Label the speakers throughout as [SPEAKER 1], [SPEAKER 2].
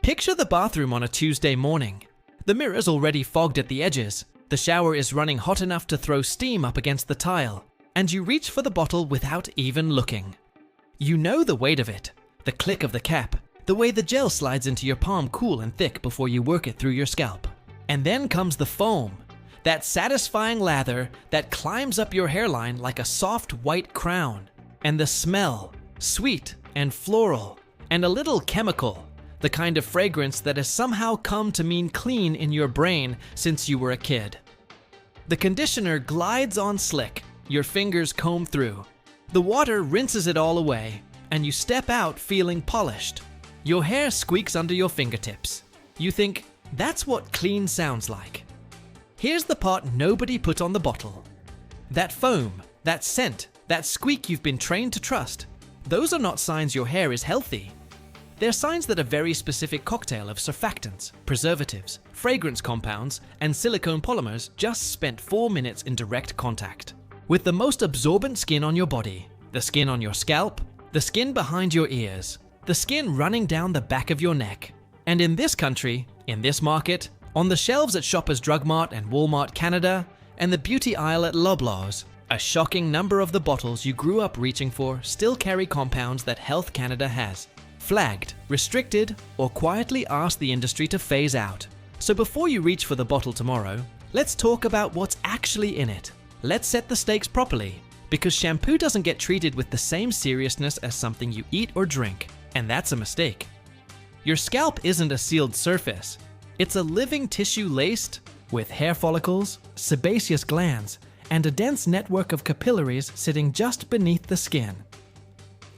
[SPEAKER 1] Picture the bathroom on a Tuesday morning. The mirror's already fogged at the edges, the shower is running hot enough to throw steam up against the tile, and you reach for the bottle without even looking. You know the weight of it, the click of the cap, the way the gel slides into your palm cool and thick before you work it through your scalp. And then comes the foam, that satisfying lather that climbs up your hairline like a soft white crown. And the smell, sweet and floral, and a little chemical, the kind of fragrance that has somehow come to mean clean in your brain since you were a kid. The conditioner glides on slick, your fingers comb through. The water rinses it all away, and you step out feeling polished. Your hair squeaks under your fingertips. You think, that's what clean sounds like. Here's the part nobody put on the bottle. That foam, that scent, that squeak you've been trained to trust, those are not signs your hair is healthy. They're signs that a very specific cocktail of surfactants, preservatives, fragrance compounds, and silicone polymers just spent 4 minutes in direct contact with the most absorbent skin on your body, the skin on your scalp, the skin behind your ears, the skin running down the back of your neck. And in this country, in this market, on the shelves at Shoppers Drug Mart and Walmart Canada, and the beauty aisle at Loblaws, a shocking number of the bottles you grew up reaching for still carry compounds that Health Canada has flagged, restricted, or quietly asked the industry to phase out. So before you reach for the bottle tomorrow, let's talk about what's actually in it. Let's set the stakes properly, because shampoo doesn't get treated with the same seriousness as something you eat or drink, and that's a mistake. Your scalp isn't a sealed surface. It's a living tissue laced with hair follicles, sebaceous glands, and a dense network of capillaries sitting just beneath the skin.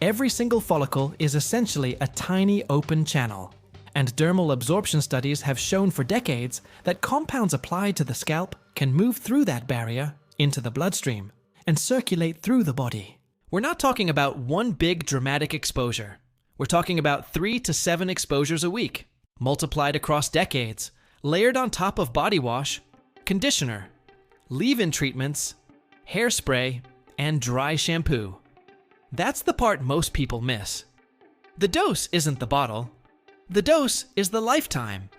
[SPEAKER 1] Every single follicle is essentially a tiny open channel, and dermal absorption studies have shown for decades that compounds applied to the scalp can move through that barrier into the bloodstream and circulate through the body. We're not talking about one big dramatic exposure. We're talking about 3 to 7 exposures a week, multiplied across decades, layered on top of body wash, conditioner, leave-in treatments, hairspray, and dry shampoo. That's the part most people miss. The dose isn't the bottle. The dose is the lifetime.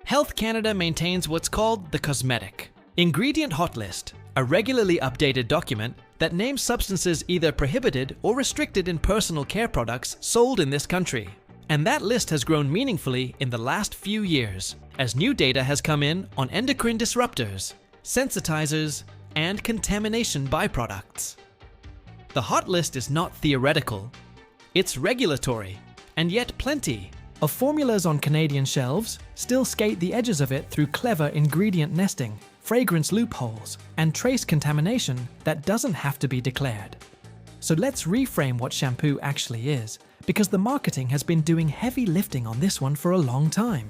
[SPEAKER 1] Health Canada maintains what's called the Cosmetic Ingredient Hot List, a regularly updated document that names substances either prohibited or restricted in personal care products sold in this country. And that list has grown meaningfully in the last few years, as new data has come in on endocrine disruptors, sensitizers, and contamination byproducts. The hot list is not theoretical, it's regulatory, and yet plenty of formulas on Canadian shelves still skate the edges of it through clever ingredient nesting, fragrance loopholes, and trace contamination that doesn't have to be declared. So let's reframe what shampoo actually is, because the marketing has been doing heavy lifting on this one for a long time.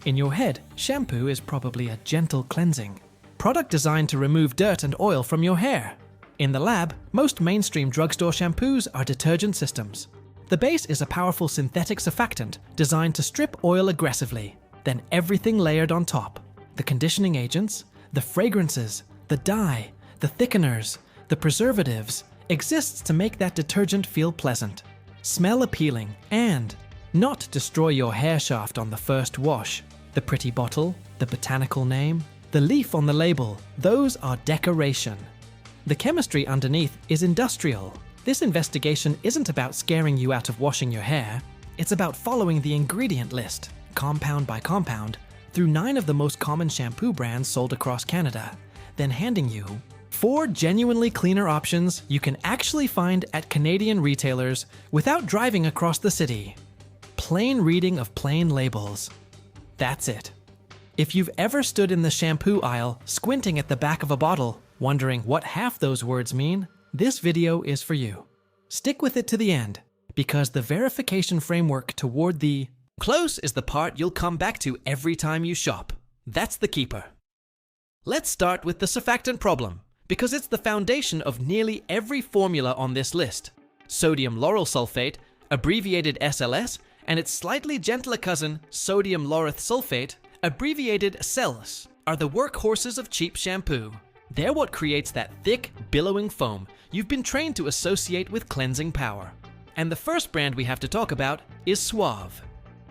[SPEAKER 1] In your head, shampoo is probably a gentle cleansing product designed to remove dirt and oil from your hair. In the lab, most mainstream drugstore shampoos are detergent systems. The base is a powerful synthetic surfactant designed to strip oil aggressively, then everything layered on top. The conditioning agents, the fragrances, the dye, the thickeners, the preservatives exists to make that detergent feel pleasant, smell appealing, and not destroy your hair shaft on the first wash. The pretty bottle, the botanical name, the leaf on the label, those are decoration. The chemistry underneath is industrial. This investigation isn't about scaring you out of washing your hair. It's about following the ingredient list, compound by compound, through 9 of the most common shampoo brands sold across Canada, then handing you 4 genuinely cleaner options you can actually find at Canadian retailers without driving across the city. Plain reading of plain labels. That's it. If you've ever stood in the shampoo aisle squinting at the back of a bottle, wondering what half those words mean, this video is for you. Stick with it to the end, because the verification framework toward the close is the part you'll come back to every time you shop. That's the keeper. Let's start with the surfactant problem, because it's the foundation of nearly every formula on this list. Sodium lauryl sulfate, abbreviated SLS, and its slightly gentler cousin, sodium laureth sulfate, abbreviated SELS, are the workhorses of cheap shampoo. They're what creates that thick, billowing foam you've been trained to associate with cleansing power. And the first brand we have to talk about is Suave.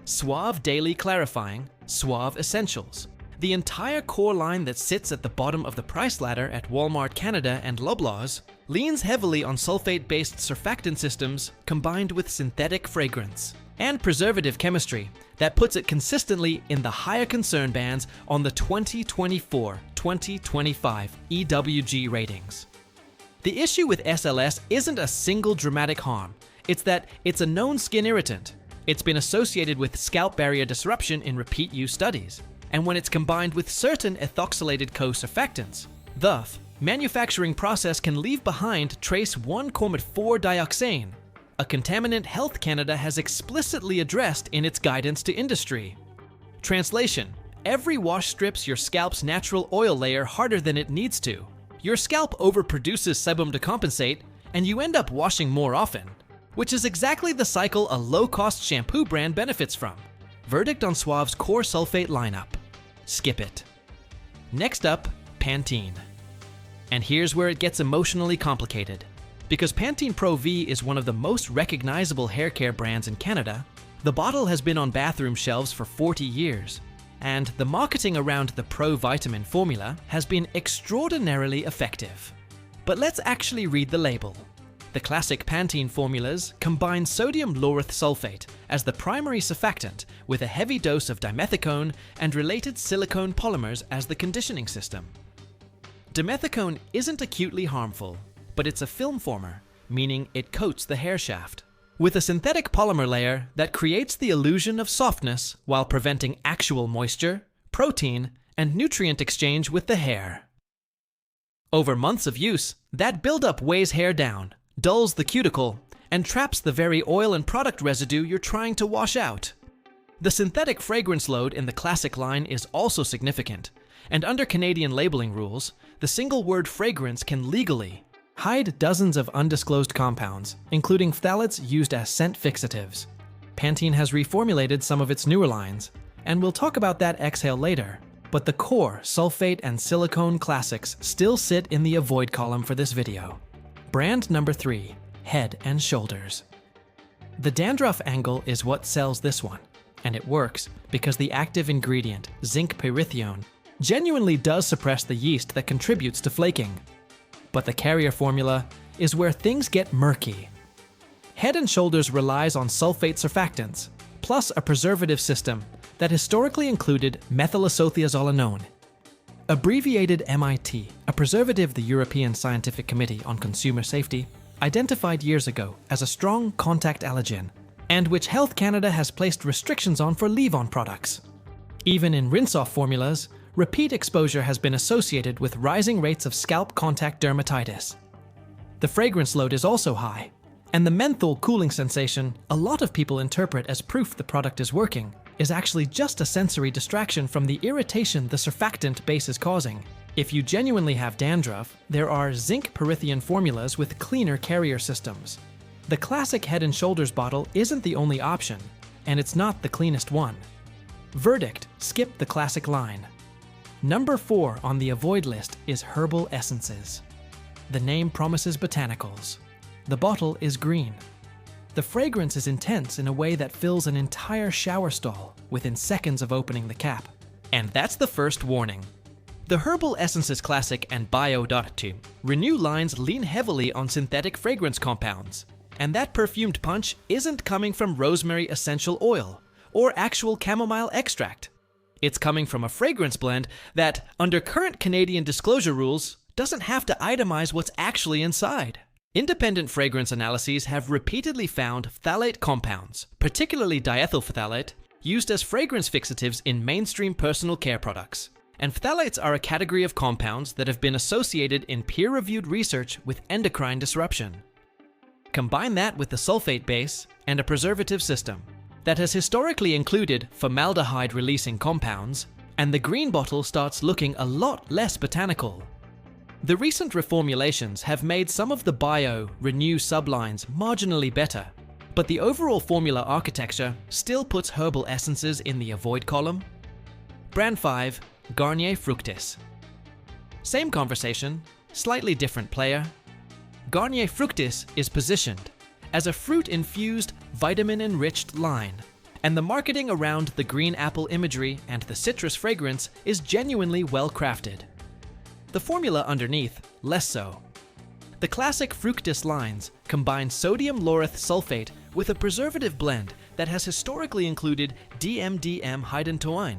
[SPEAKER 1] Suave Daily Clarifying, Suave Essentials. The entire core line that sits at the bottom of the price ladder at Walmart Canada and Loblaws leans heavily on sulfate-based surfactant systems combined with synthetic fragrance and preservative chemistry that puts it consistently in the higher concern bands on the 2024-2025 EWG ratings. The issue with SLS isn't a single dramatic harm, it's that it's a known skin irritant. It's been associated with scalp barrier disruption in repeat use studies, and when it's combined with certain ethoxylated co-surfactants. Thus, manufacturing process can leave behind trace 1,4-dioxane, a contaminant Health Canada has explicitly addressed in its guidance to industry. Translation: every wash strips your scalp's natural oil layer harder than it needs to. Your scalp overproduces sebum to compensate, and you end up washing more often, which is exactly the cycle a low-cost shampoo brand benefits from. Verdict on Suave's core sulfate lineup: skip it. Next up, Pantene. And here's where it gets emotionally complicated. Because Pantene Pro V is one of the most recognizable hair care brands in Canada, the bottle has been on bathroom shelves for 40 years, and the marketing around the Pro Vitamin formula has been extraordinarily effective. But let's actually read the label. The classic Pantene formulas combine sodium lauryl sulfate as the primary surfactant with a heavy dose of dimethicone and related silicone polymers as the conditioning system. Dimethicone isn't acutely harmful, but it's a film former, meaning it coats the hair shaft, with a synthetic polymer layer that creates the illusion of softness while preventing actual moisture, protein, and nutrient exchange with the hair. Over months of use, that buildup weighs hair down, dulls the cuticle, and traps the very oil and product residue you're trying to wash out. The synthetic fragrance load in the classic line is also significant, and under Canadian labeling rules, the single word fragrance can legally hide dozens of undisclosed compounds, including phthalates used as scent fixatives. Pantene has reformulated some of its newer lines, and we'll talk about that exhale later, but the core sulfate and silicone classics still sit in the avoid column for this video. Brand number 3, Head and Shoulders. The dandruff angle is what sells this one, and it works because the active ingredient, zinc pyrithione, genuinely does suppress the yeast that contributes to flaking. But the carrier formula is where things get murky. Head and Shoulders relies on sulfate surfactants, plus a preservative system that historically included methylisothiazolinone. Abbreviated MIT, a preservative the European Scientific Committee on Consumer Safety identified years ago as a strong contact allergen, and which Health Canada has placed restrictions on for leave-on products. Even in rinse-off formulas, repeat exposure has been associated with rising rates of scalp contact dermatitis. The fragrance load is also high, and the menthol cooling sensation a lot of people interpret as proof the product is working is actually just a sensory distraction from the irritation the surfactant base is causing. If you genuinely have dandruff, there are zinc pyrithione formulas with cleaner carrier systems. The classic Head and Shoulders bottle isn't the only option, and it's not the cleanest one. Verdict: skip the classic line. Number 4 on the avoid list is Herbal Essences. The name promises botanicals. The bottle is green. The fragrance is intense in a way that fills an entire shower stall within seconds of opening the cap. And that's the first warning. The Herbal Essences Classic and Bio.2 Renew lines lean heavily on synthetic fragrance compounds, and that perfumed punch isn't coming from rosemary essential oil or actual chamomile extract. It's coming from a fragrance blend that, under current Canadian disclosure rules, doesn't have to itemize what's actually inside. Independent fragrance analyses have repeatedly found phthalate compounds, particularly diethyl phthalate, used as fragrance fixatives in mainstream personal care products. And phthalates are a category of compounds that have been associated in peer-reviewed research with endocrine disruption. Combine that with the sulfate base and a preservative system that has historically included formaldehyde-releasing compounds, and the green bottle starts looking a lot less botanical. The recent reformulations have made some of the Bio, Renew sublines marginally better, but the overall formula architecture still puts Herbal Essences in the avoid column. Brand 5, Garnier Fructis. Same conversation, slightly different player. Garnier Fructis is positioned as a fruit-infused, vitamin-enriched line, and the marketing around the green apple imagery and the citrus fragrance is genuinely well crafted. The formula underneath, less so. The classic Fructis lines combine sodium lauryl sulfate with a preservative blend that has historically included DMDM hydantoin,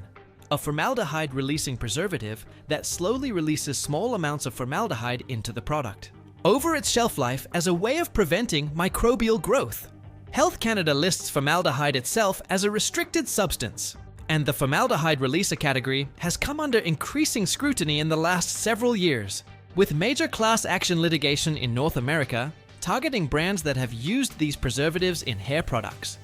[SPEAKER 1] a formaldehyde-releasing preservative that slowly releases small amounts of formaldehyde into the product over its shelf life as a way of preventing microbial growth. Health Canada lists formaldehyde itself as a restricted substance, and the formaldehyde releaser category has come under increasing scrutiny in the last several years, with major class action litigation in North America targeting brands that have used these preservatives in hair products.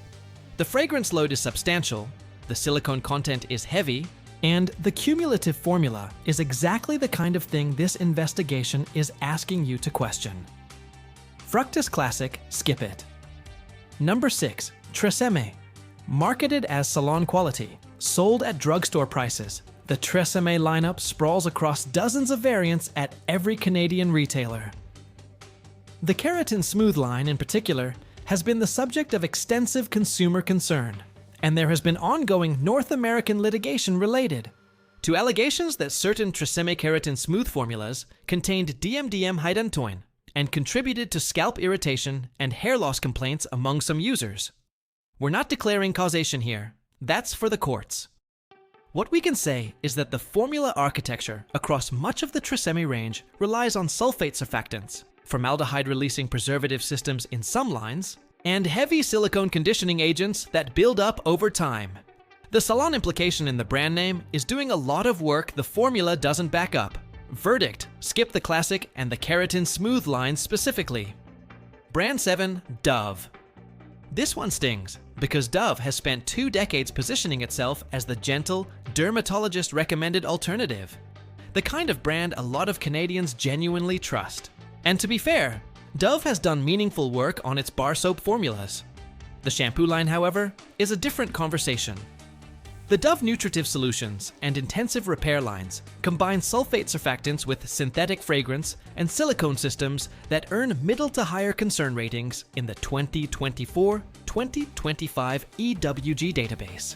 [SPEAKER 1] The fragrance load is substantial, the silicone content is heavy, and the cumulative formula is exactly the kind of thing this investigation is asking you to question. Fructis Classic, skip it. Number 6. Tresemme. Marketed as salon quality, sold at drugstore prices, the Tresemme lineup sprawls across dozens of variants at every Canadian retailer. The Keratin Smooth line in particular has been the subject of extensive consumer concern, and there has been ongoing North American litigation related to allegations that certain Tresemme Keratin Smooth formulas contained DMDM hydantoin and contributed to scalp irritation and hair loss complaints among some users. We're not declaring causation here. That's for the courts. What we can say is that the formula architecture across much of the Tresemme range relies on sulfate surfactants, formaldehyde-releasing preservative systems in some lines, and heavy silicone conditioning agents that build up over time. The salon implication in the brand name is doing a lot of work the formula doesn't back up. Verdict: skip the Classic and the Keratin Smooth lines specifically. Brand 7, Dove. This one stings, because Dove has spent 2 decades positioning itself as the gentle, dermatologist-recommended alternative, the kind of brand a lot of Canadians genuinely trust. And to be fair, Dove has done meaningful work on its bar soap formulas. The shampoo line, however, is a different conversation. The Dove Nutritive Solutions and Intensive Repair lines combine sulfate surfactants with synthetic fragrance and silicone systems that earn middle to higher concern ratings in the 2024-2025 EWG database.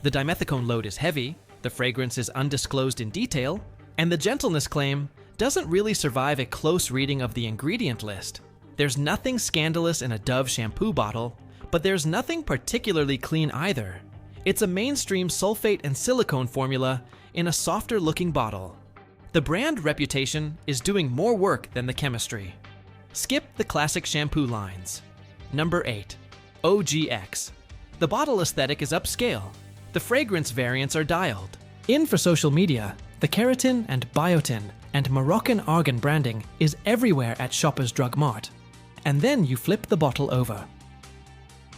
[SPEAKER 1] The dimethicone load is heavy, the fragrance is undisclosed in detail, and the gentleness claim doesn't really survive a close reading of the ingredient list. There's nothing scandalous in a Dove shampoo bottle, but there's nothing particularly clean either. It's a mainstream sulfate and silicone formula in a softer looking bottle. The brand reputation is doing more work than the chemistry. Skip the Classic shampoo lines. Number 8. OGX. The bottle aesthetic is upscale. The fragrance variants are dialed. In for social media, the keratin and biotin and Moroccan argan branding is everywhere at Shoppers Drug Mart. And then you flip the bottle over.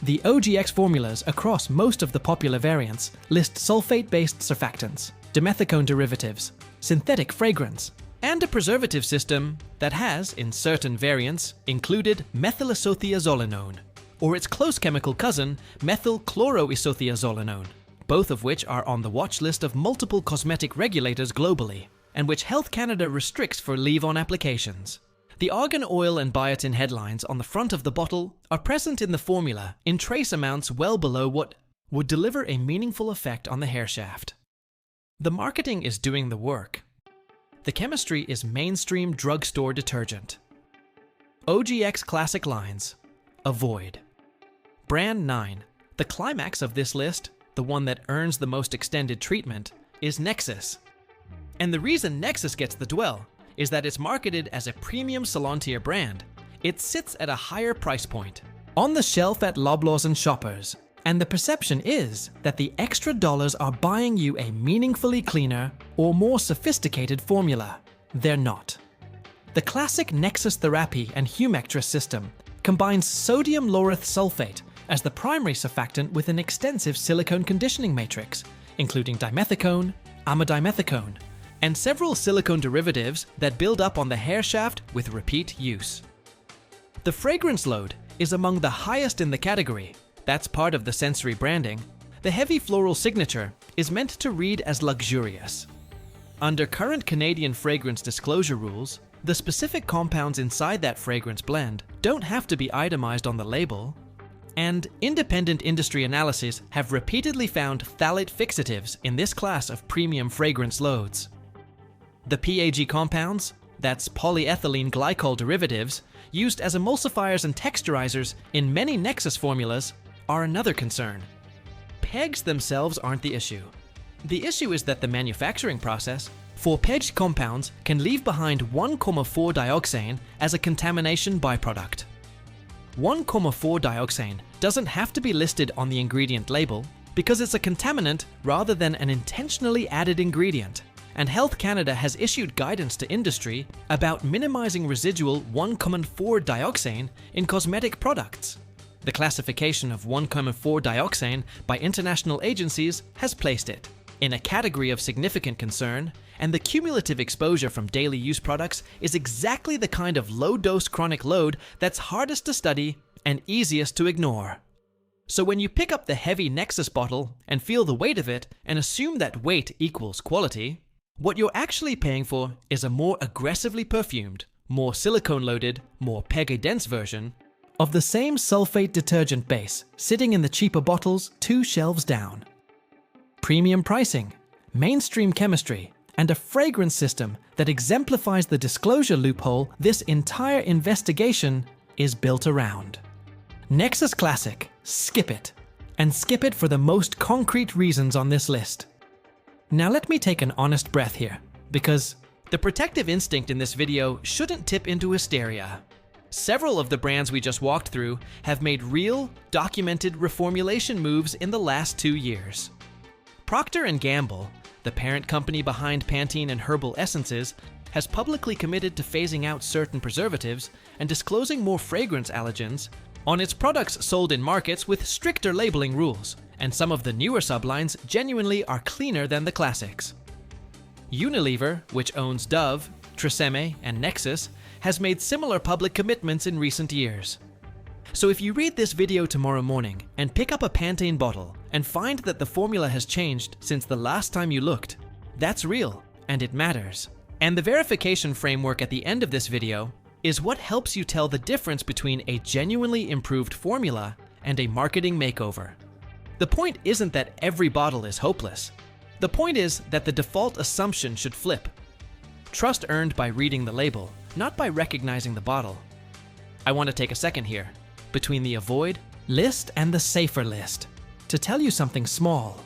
[SPEAKER 1] The OGX formulas across most of the popular variants list sulfate-based surfactants, dimethicone derivatives, synthetic fragrance, and a preservative system that has, in certain variants, included methylisothiazolinone, or its close chemical cousin, methylchloroisothiazolinone, both of which are on the watch list of multiple cosmetic regulators globally, and which Health Canada restricts for leave-on applications. The argan oil and biotin headlines on the front of the bottle are present in the formula in trace amounts well below what would deliver a meaningful effect on the hair shaft. The marketing is doing the work. The chemistry is mainstream drugstore detergent. OGX Classic lines. Avoid. Brand 9. The climax of this list, the one that earns the most extended treatment, is Nexus. And the reason Nexus gets the dwell is that it's marketed as a premium salon tier brand. It sits at a higher price point, on the shelf at Loblaws and Shoppers, and the perception is that the extra dollars are buying you a meaningfully cleaner or more sophisticated formula. They're not. The Classic Nexus Therapy and Humectress system combines sodium lauryl sulfate as the primary surfactant with an extensive silicone conditioning matrix, including dimethicone, amidimethicone, and several silicone derivatives that build up on the hair shaft with repeat use. The fragrance load is among the highest in the category. That's part of the sensory branding. The heavy floral signature is meant to read as luxurious. Under current Canadian fragrance disclosure rules, the specific compounds inside that fragrance blend don't have to be itemized on the label. And independent industry analyses have repeatedly found phthalate fixatives in this class of premium fragrance loads. The PAG compounds, that's polyethylene glycol derivatives, used as emulsifiers and texturizers in many Nexus formulas, are another concern. PEGs themselves aren't the issue. The issue is that the manufacturing process for PEG compounds can leave behind 1,4-dioxane as a contamination byproduct. 1,4-dioxane doesn't have to be listed on the ingredient label because it's a contaminant rather than an intentionally added ingredient, and Health Canada has issued guidance to industry about minimizing residual 1,4-dioxane in cosmetic products. The classification of 1,4-dioxane by international agencies has placed it in a category of significant concern, and the cumulative exposure from daily use products is exactly the kind of low-dose chronic load that's hardest to study and easiest to ignore. So when you pick up the heavy Nexus bottle and feel the weight of it and assume that weight equals quality, what you're actually paying for is a more aggressively perfumed, more silicone-loaded, more PEG-dense version of the same sulfate detergent base sitting in the cheaper bottles 2 shelves down. Premium pricing, mainstream chemistry, and a fragrance system that exemplifies the disclosure loophole this entire investigation is built around. Nexus Classic, skip it. And skip it for the most concrete reasons on this list. Now let me take an honest breath here, because the protective instinct in this video shouldn't tip into hysteria. Several of the brands we just walked through have made real, documented reformulation moves in the last 2 years. Procter & Gamble, the parent company behind Pantene and Herbal Essences, has publicly committed to phasing out certain preservatives and disclosing more fragrance allergens on its products sold in markets with stricter labeling rules, and some of the newer sublines genuinely are cleaner than the classics. Unilever, which owns Dove, Tresemme, and Nexus, has made similar public commitments in recent years. So if you read this video tomorrow morning and pick up a Pantene bottle and find that the formula has changed since the last time you looked, that's real and it matters. And the verification framework at the end of this video is what helps you tell the difference between a genuinely improved formula and a marketing makeover. The point isn't that every bottle is hopeless. The point is that the default assumption should flip. Trust earned by reading the label, not by recognizing the bottle. I want to take a second here, between the avoid list and the safer list, to tell you something small.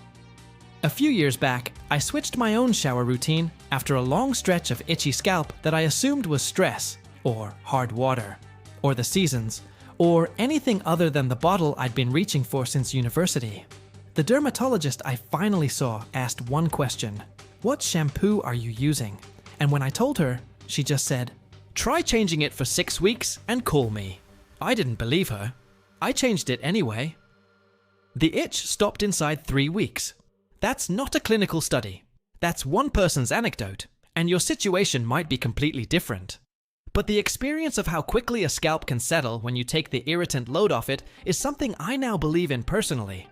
[SPEAKER 1] A few years back, I switched my own shower routine after a long stretch of itchy scalp that I assumed was stress, or hard water, or the seasons, or anything other than the bottle I'd been reaching for since university. The dermatologist I finally saw asked one question: "What shampoo are you using?" And when I told her, she just said, "Try changing it for 6 weeks and call me." I didn't believe her. I changed it anyway. The itch stopped inside 3 weeks. That's not a clinical study. That's one person's anecdote, and your situation might be completely different. But the experience of how quickly a scalp can settle when you take the irritant load off it is something I now believe in personally.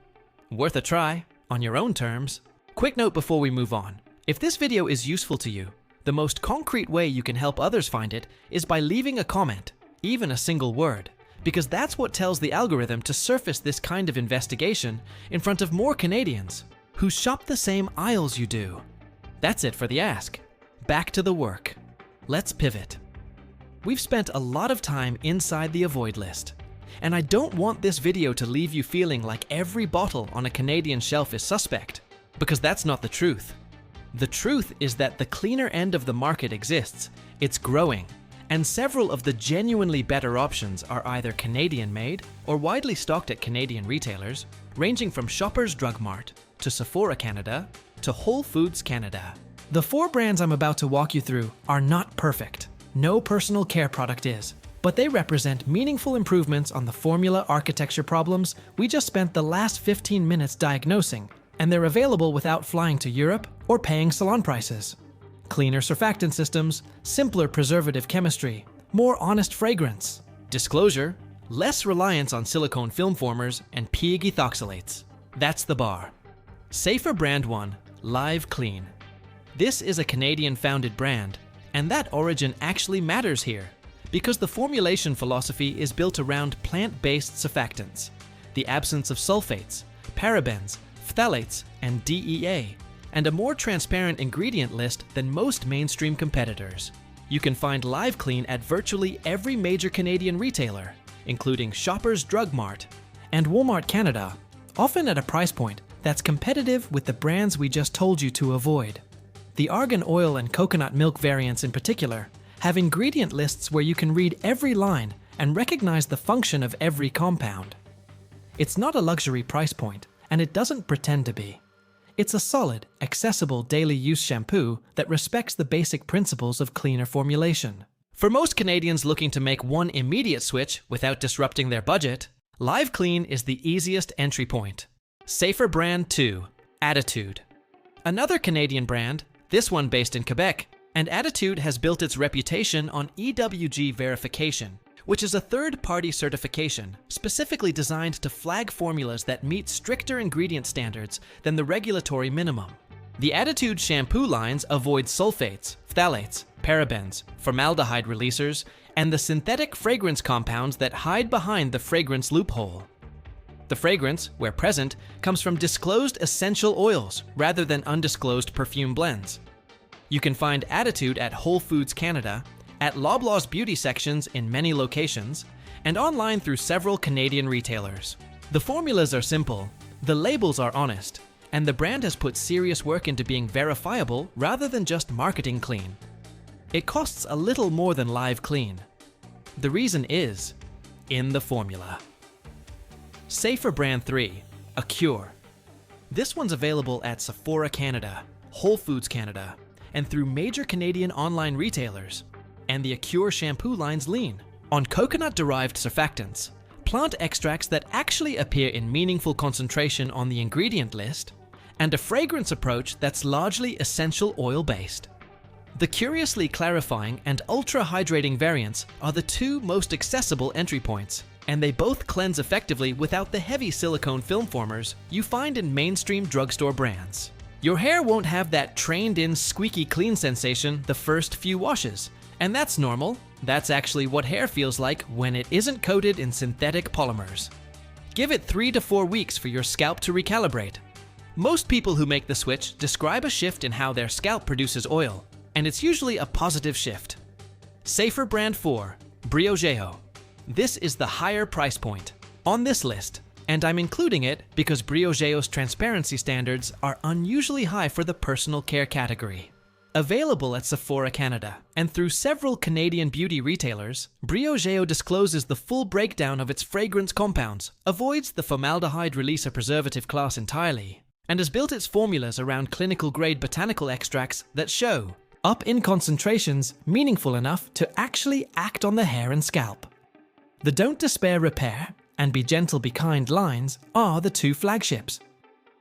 [SPEAKER 1] Worth a try, on your own terms. Quick note before we move on. If this video is useful to you, the most concrete way you can help others find it is by leaving a comment, even a single word, because that's what tells the algorithm to surface this kind of investigation in front of more Canadians who shop the same aisles you do. That's it for the ask. Back to the work. Let's pivot. We've spent a lot of time inside the avoid list, and I don't want this video to leave you feeling like every bottle on a Canadian shelf is suspect, because that's not the truth. The truth is that the cleaner end of the market exists, it's growing, and several of the genuinely better options are either Canadian-made or widely stocked at Canadian retailers, ranging from Shoppers Drug Mart to Sephora Canada to Whole Foods Canada. The 4 brands I'm about to walk you through are not perfect. No personal care product is, but they represent meaningful improvements on the formula architecture problems we just spent the last 15 minutes diagnosing, and they're available without flying to Europe or paying salon prices. Cleaner surfactant systems, simpler preservative chemistry, more honest fragrance. Disclosure, less reliance on silicone film formers and PEG ethoxylates. That's the bar. Safer brand 1, Live Clean. This is a Canadian-founded brand, and that origin actually matters here, because the formulation philosophy is built around plant-based surfactants. the absence of sulfates, parabens, phthalates, and DEA, and a more transparent ingredient list than most mainstream competitors. You can find Live Clean at virtually every major Canadian retailer, including Shoppers Drug Mart and Walmart Canada, often at a price point that's competitive with the brands we just told you to avoid. The argan oil and coconut milk variants in particular have ingredient lists where you can read every line and recognize the function of every compound. It's not a luxury price point, and it doesn't pretend to be. It's a solid, accessible daily use shampoo that respects the basic principles of cleaner formulation. For most Canadians looking to make one immediate switch without disrupting their budget, Live Clean is the easiest entry point. Safer brand 2, Attitude. Another Canadian brand, this one based in Quebec, and Attitude has built its reputation on EWG verification, which is a third-party certification specifically designed to flag formulas that meet stricter ingredient standards than the regulatory minimum. The Attitude shampoo lines avoid sulfates, phthalates, parabens, formaldehyde releasers, and the synthetic fragrance compounds that hide behind the fragrance loophole. The fragrance, where present, comes from disclosed essential oils rather than undisclosed perfume blends. You can find Attitude at Whole Foods Canada, at Loblaws beauty sections in many locations, and online through several Canadian retailers. The formulas are simple, the labels are honest, and the brand has put serious work into being verifiable rather than just marketing clean. It costs a little more than Live Clean. The reason is in the formula. Safer brand 3, Acure. This one's available at Sephora Canada, Whole Foods Canada, and through major Canadian online retailers. And the Acure shampoo lines lean on coconut-derived surfactants, plant extracts that actually appear in meaningful concentration on the ingredient list, and a fragrance approach that's largely essential oil-based. The curiously clarifying and ultra-hydrating variants are the two most accessible entry points, and they both cleanse effectively without the heavy silicone film formers you find in mainstream drugstore brands. Your hair won't have that trained-in squeaky clean sensation the first few washes, and that's normal. That's actually what hair feels like when it isn't coated in synthetic polymers. Give it 3 to 4 weeks for your scalp to recalibrate. Most people who make the switch describe a shift in how their scalp produces oil, and it's usually a positive shift. Safer brand 4, Briogeo. This is the higher price point on this list, and I'm including it because Briogeo's transparency standards are unusually high for the personal care category. Available at Sephora Canada and through several Canadian beauty retailers, Briogeo discloses the full breakdown of its fragrance compounds, avoids the formaldehyde releaser preservative class entirely, and has built its formulas around clinical-grade botanical extracts that show up in concentrations meaningful enough to actually act on the hair and scalp. The Don't Despair Repair and Be Gentle Be Kind lines are the two flagships.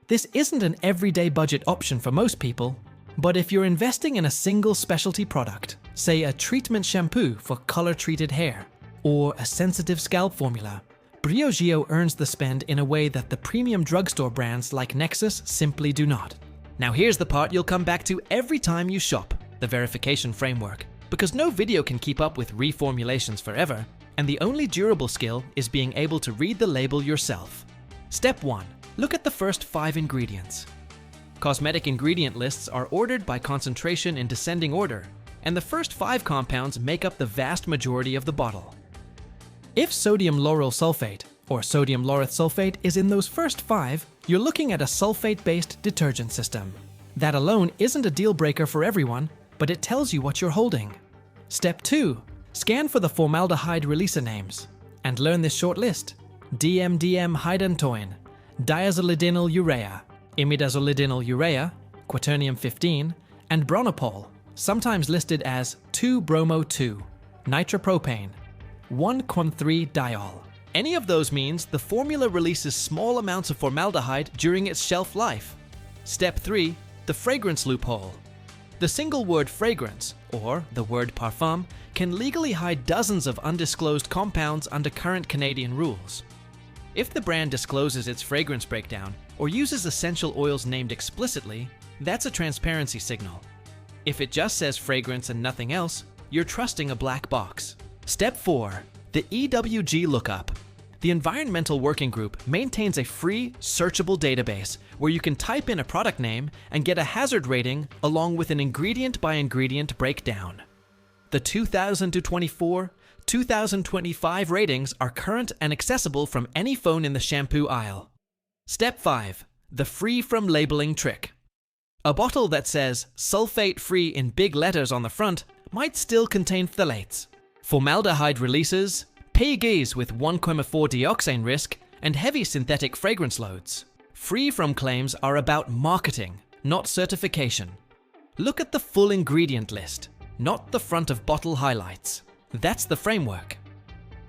[SPEAKER 1] This isn't an everyday budget option for most people, but if you're investing in a single specialty product, say a treatment shampoo for color-treated hair, or a sensitive scalp formula, Briogeo earns the spend in a way that the premium drugstore brands like Nexus simply do not. Now here's the part you'll come back to every time you shop, the verification framework, because no video can keep up with reformulations forever, and the only durable skill is being able to read the label yourself. Step 1. Look at the first 5 ingredients. Cosmetic ingredient lists are ordered by concentration in descending order, and the first 5 compounds make up the vast majority of the bottle. If sodium lauryl sulfate, or sodium laureth sulfate, is in those first 5, you're looking at a sulfate-based detergent system. That alone isn't a deal breaker for everyone, but it tells you what you're holding. Step 2. Scan for the formaldehyde releaser names, and learn this short list: DMDM hydantoin, diazolidinyl urea, imidazolidinyl urea, quaternium 15, and bronopol, sometimes listed as 2-bromo-2, nitropropane, 1,3-diol. Any of those means the formula releases small amounts of formaldehyde during its shelf life. Step 3. The fragrance loophole. The single word fragrance, or the word parfum, can legally hide dozens of undisclosed compounds under current Canadian rules. If the brand discloses its fragrance breakdown, or uses essential oils named explicitly, that's a transparency signal. If it just says fragrance and nothing else, you're trusting a black box. Step 4. The EWG lookup. The Environmental Working Group maintains a free, searchable database where you can type in a product name and get a hazard rating along with an ingredient-by-ingredient breakdown. The 2024, 2025 ratings are current and accessible from any phone in the shampoo aisle. Step 5. The free from labeling trick. A bottle that says sulfate-free in big letters on the front might still contain phthalates, formaldehyde releases, PEGs with 1,4-dioxane risk, and heavy synthetic fragrance loads. Free from claims are about marketing, not certification. Look at the full ingredient list, not the front of bottle highlights. That's the framework.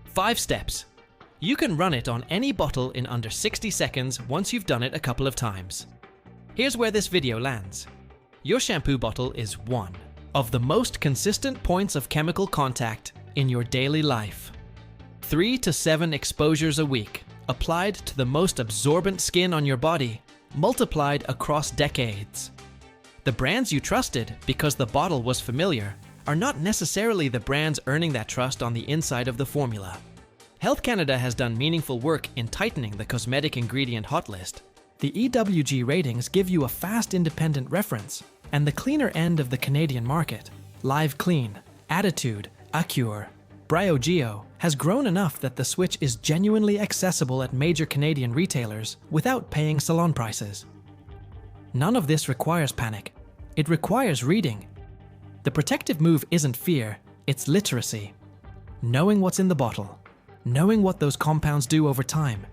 [SPEAKER 1] 5 steps. You can run it on any bottle in under 60 seconds once you've done it a couple of times. Here's where this video lands. Your shampoo bottle is one of the most consistent points of chemical contact in your daily life. 3 to 7 exposures a week, applied to the most absorbent skin on your body, multiplied across decades. The brands you trusted because the bottle was familiar are not necessarily the brands earning that trust on the inside of the formula. Health Canada has done meaningful work in tightening the cosmetic ingredient hot list. The EWG ratings give you a fast independent reference, and the cleaner end of the Canadian market, Live Clean, Attitude, Acure, Briogeo, has grown enough that the switch is genuinely accessible at major Canadian retailers without paying salon prices. None of this requires panic. It requires reading. The protective move isn't fear, it's literacy. Knowing what's in the bottle. Knowing what those compounds do over time.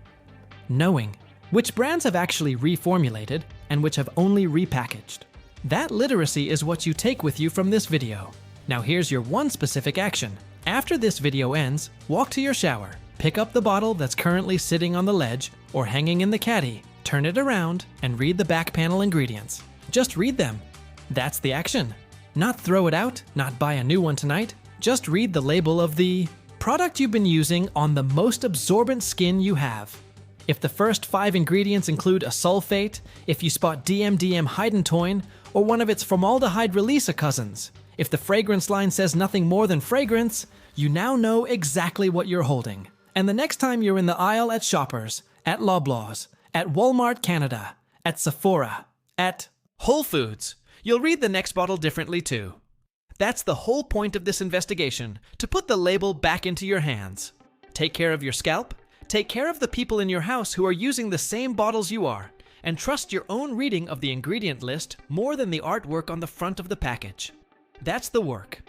[SPEAKER 1] Knowing which brands have actually reformulated and which have only repackaged. That literacy is what you take with you from this video. Now here's your one specific action. After this video ends, walk to your shower, pick up the bottle that's currently sitting on the ledge or hanging in the caddy, turn it around, and read the back panel ingredients. Just read them. That's the action. Not throw it out, not buy a new one tonight. Just read the label of the product you've been using on the most absorbent skin you have. If the first 5 ingredients include a sulfate, if you spot DMDM Heidentoin, or one of its formaldehyde release cousins, if the fragrance line says nothing more than fragrance, you now know exactly what you're holding. And the next time you're in the aisle at Shoppers, at Loblaws, at Walmart Canada, at Sephora, at Whole Foods, you'll read the next bottle differently too. That's the whole point of this investigation, to put the label back into your hands. Take care of your scalp, take care of the people in your house who are using the same bottles you are, and trust your own reading of the ingredient list more than the artwork on the front of the package. That's the work.